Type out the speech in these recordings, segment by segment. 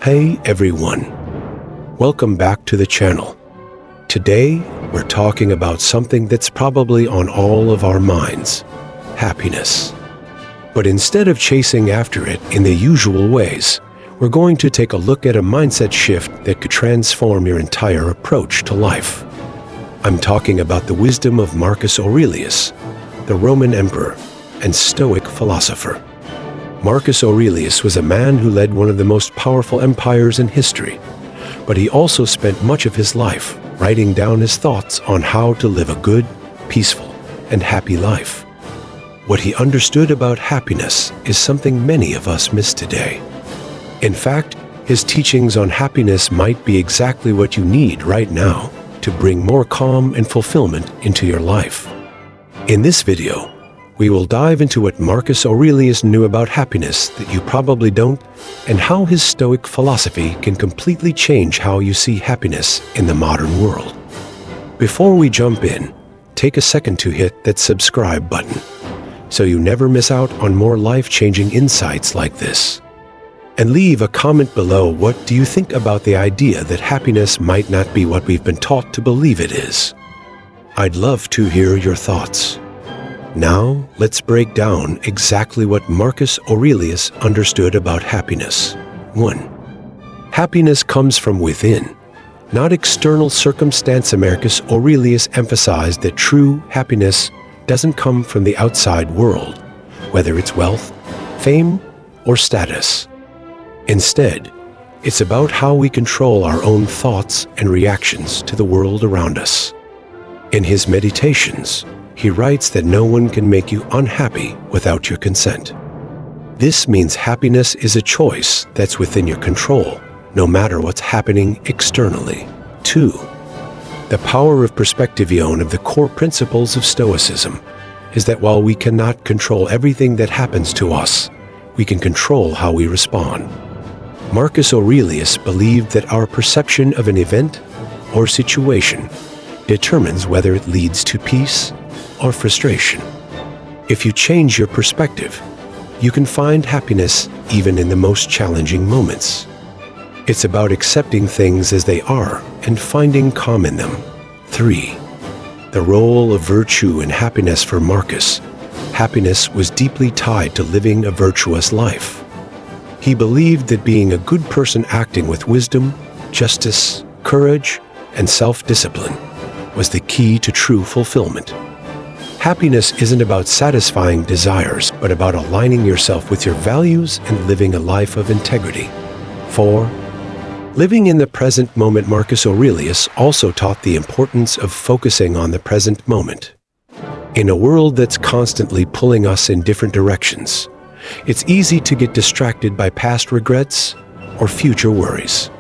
Hey everyone, welcome back to the channel. Today, we're talking about something that's probably on all of our minds, happiness. But instead of chasing after it in the usual ways, we're going to take a look at a mindset shift that could transform your entire approach to life. I'm talking about the wisdom of Marcus Aurelius, the Roman Emperor and Stoic philosopher. Marcus Aurelius was a man who led one of the most powerful empires in history, but he also spent much of his life writing down his thoughts on how to live a good, peaceful, and happy life. What he understood about happiness is something many of us miss today. In fact, his teachings on happiness might be exactly what you need right now to bring more calm and fulfillment into your life. In this video, we will dive into what Marcus Aurelius knew about happiness that you probably don't, and how his Stoic philosophy can completely change how you see happiness in the modern world. Before we jump in, take a second to hit that subscribe button, so you never miss out on more life-changing insights like this. And leave a comment below. What do you think about the idea that happiness might not be what we've been taught to believe it is? I'd love to hear your thoughts. Now, let's break down exactly what Marcus Aurelius understood about happiness. 1. Happiness comes from within, not external circumstance. Marcus Aurelius emphasized that true happiness doesn't come from the outside world, whether it's wealth, fame, or status. Instead, it's about how we control our own thoughts and reactions to the world around us. In his meditations, he writes that no one can make you unhappy without your consent. This means happiness is a choice that's within your control, no matter what's happening externally. 2. The power of perspective. One of the core principles of Stoicism is that while we cannot control everything that happens to us, we can control how we respond. Marcus Aurelius believed that our perception of an event or situation determines whether it leads to peace or frustration. If you change your perspective, you can find happiness even in the most challenging moments. It's about accepting things as they are and finding calm in them. 3. The role of virtue and happiness. For Marcus, happiness was deeply tied to living a virtuous life. He believed that being a good person, acting with wisdom, justice, courage, and self-discipline was the key to true fulfillment. Happiness isn't about satisfying desires, but about aligning yourself with your values and living a life of integrity. 4. Living in the present moment. Marcus Aurelius also taught the importance of focusing on the present moment. In a world that's constantly pulling us in different directions, it's easy to get distracted by past regrets or future worries.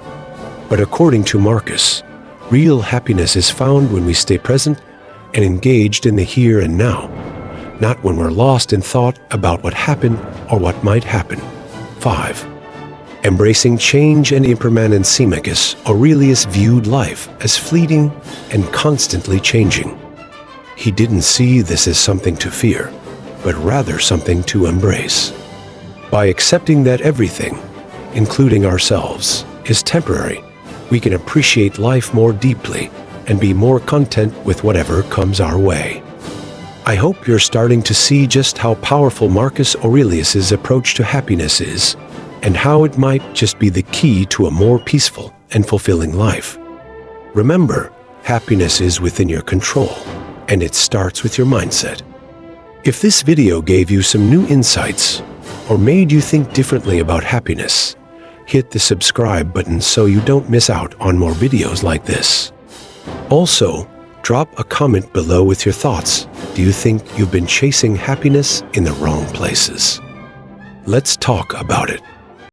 But according to Marcus, real happiness is found when we stay present and engaged in the here and now, not when we're lost in thought about what happened or what might happen. 5. Embracing change and impermanence. Marcus Aurelius viewed life as fleeting and constantly changing. He didn't see this as something to fear, but rather something to embrace. By accepting that everything, including ourselves, is temporary, we can appreciate life more deeply and be more content with whatever comes our way. I hope you're starting to see just how powerful Marcus Aurelius's approach to happiness is, and how it might just be the key to a more peaceful and fulfilling life. Remember, happiness is within your control, and it starts with your mindset. If this video gave you some new insights or made you think differently about happiness, hit the subscribe button so you don't miss out on more videos like this. Also, drop a comment below with your thoughts. Do you think you've been chasing happiness in the wrong places? Let's talk about it.